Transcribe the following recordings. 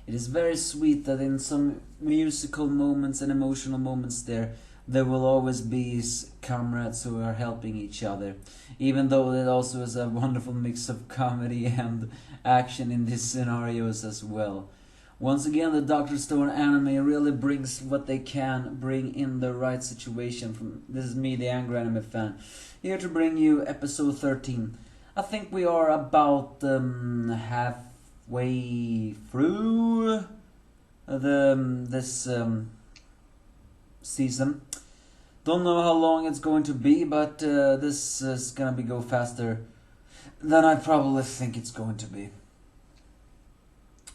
It is very sweet that in some musical moments and emotional moments there will always be comrades who are helping each other. Even though it also is a wonderful mix of comedy and action in these scenarios as well. Once again, the Dr. Stone anime really brings what they can bring in the right situation. This is me, the angry anime fan, here to bring you episode 13. I think we are about halfway through this season. Don't know how long it's going to be, but this is gonna go faster than I probably think it's going to be.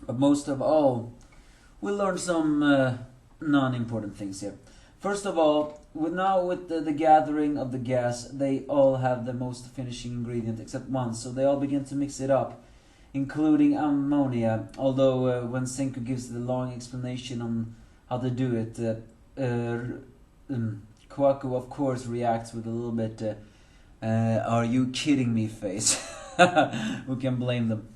But most of all, we learned some non-important things here. First of all, with the gathering of the gas, they all have the most finishing ingredient except one, so they all begin to mix it up, including ammonia. Although when Senku gives the long explanation on how to do it, Kwaku of course reacts with a little bit "Are you kidding me?" face. Who can blame them?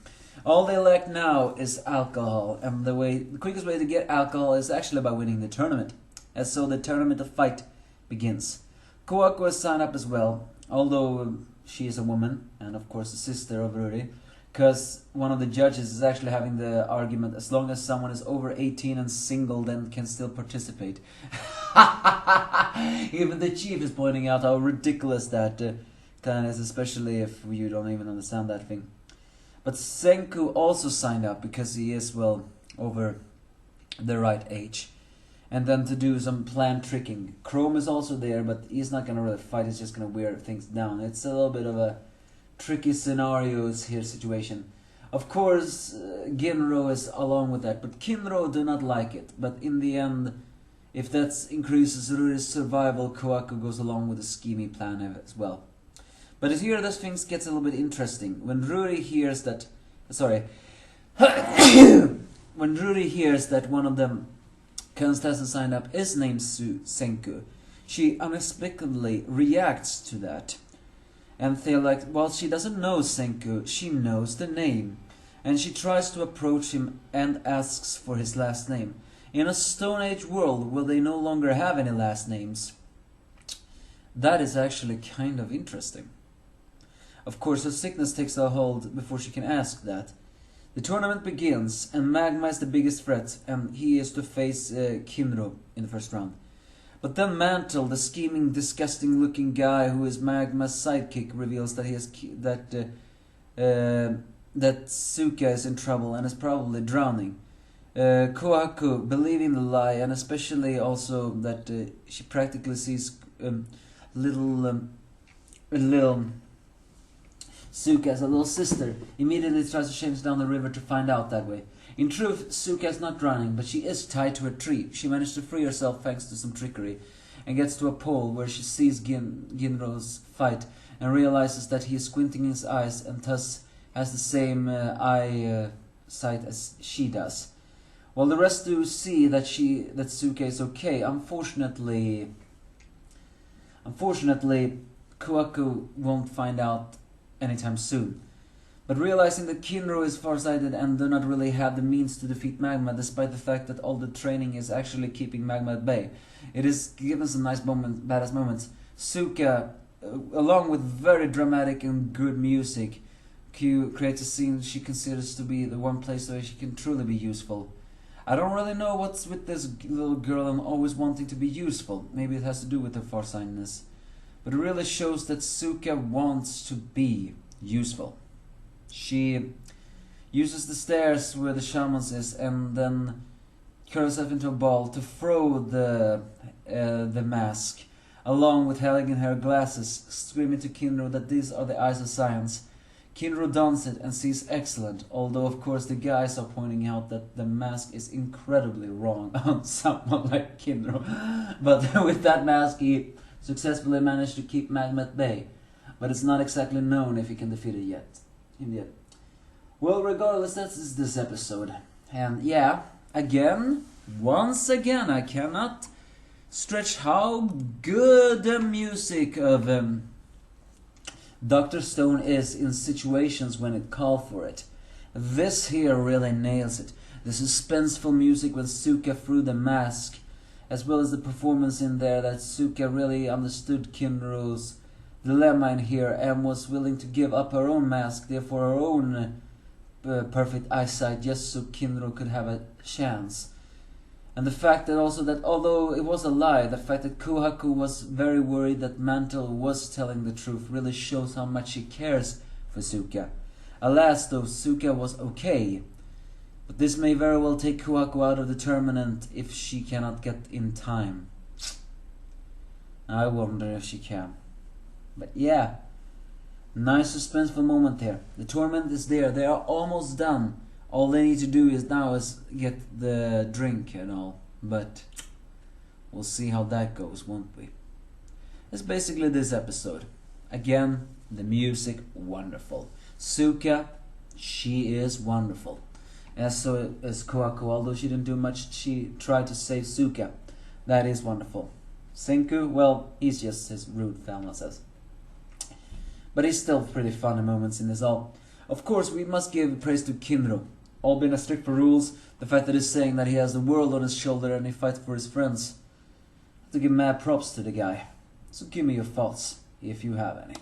All they lack now is alcohol, and the quickest way to get alcohol is actually by winning the tournament. And so the tournament of fight begins. Kwaku has signed up as well, although she is a woman, and of course a sister of Ruri, because one of the judges is actually having the argument, as long as someone is over 18 and single, then can still participate. Even the chief is pointing out how ridiculous that kind is, especially if you don't even understand that thing. But Senku also signed up because he is, well, over the right age. And then to do some planned tricking. Chrome is also there, but he's not gonna really fight, he's just gonna wear things down. It's a little bit of a tricky scenarios here situation. Of course, Ginro is along with that, but Kinro do not like it. But in the end, if that increases Ruri's survival, Kwaku goes along with the scheming plan as well. But here this thing gets a little bit interesting. When Ruri hears that... Sorry. When Ruri hears that one of them contestants signed up is named Senku, she inexplicably reacts to that. And feel like, well, she doesn't know Senku, she knows the name. And she tries to approach him and asks for his last name. In a Stone Age world, will they no longer have any last names? That is actually kind of interesting. Of course, her sickness takes a hold before she can ask that. The tournament begins, and Magma is the biggest threat, and he is to face Kinro in the first round. But then Mantle, the scheming, disgusting-looking guy who is Magma's sidekick, reveals that that Suika is in trouble and is probably drowning. Kohaku, believing the lie, and especially also that she practically sees little Suika as a little sister, immediately tries to chase down the river to find out that way. In truth, Suika is not drowning, but she is tied to a tree. She managed to free herself thanks to some trickery, and gets to a pole where she sees Ginro's fight, and realizes that he is squinting his eyes, and thus has the same sight as she does. While the rest do see that Suika is okay, unfortunately, Kwaku won't find out anytime soon. But realizing that Kinro is farsighted and do not really have the means to defeat Magma, despite the fact that all the training is actually keeping Magma at bay, it is given some nice badass moments. Suika, along with very dramatic and good music, creates a scene she considers to be the one place where she can truly be useful. I don't really know what's with this little girl and always wanting to be useful. Maybe it has to do with her farsightedness. But it really shows that Suika wants to be useful. She uses the stairs where the shamans is and then curls herself into a ball to throw the mask, along with hanging her glasses, screaming to Kinro that these are the eyes of science. Kinro dons it and sees excellent, although of course the guys are pointing out that the mask is incredibly wrong on someone like Kinro. But with that mask he successfully managed to keep Magma at bay, but it's not exactly known if he can defeat it yet. Well, regardless, that is this episode. And yeah, once again, I cannot stretch how good the music of Dr. Stone is in situations when it calls for it. This here really nails it. The suspenseful music with Suika through the mask, as well as the performance in there that Suika really understood Kinro's dilemma in here and was willing to give up her own mask, therefore her own perfect eyesight, just so Kinro could have a chance. And the fact that also that although it was a lie, the fact that Kohaku was very worried that Mantle was telling the truth really shows how much she cares for Suika. Alas, though, Suika was okay. But this may very well take Kohaku out of the tournament if she cannot get in time. I wonder if she can. But yeah, nice suspenseful moment here. The tournament is there. They are almost done. All they need to do is get the drink and all. But we'll see how that goes, won't we? That's basically this episode. Again, the music, wonderful. Suika, she is wonderful. As so is Kohaku, although she didn't do much, she tried to save Suika. That is wonderful. Senku, well, he's just his rude Thelma says. But he's still pretty funny moments in this all. Of course, we must give praise to Kinro. All being a strict for rules, the fact that he's saying that he has the world on his shoulder and he fights for his friends. I have to give mad props to the guy. So give me your thoughts, if you have any.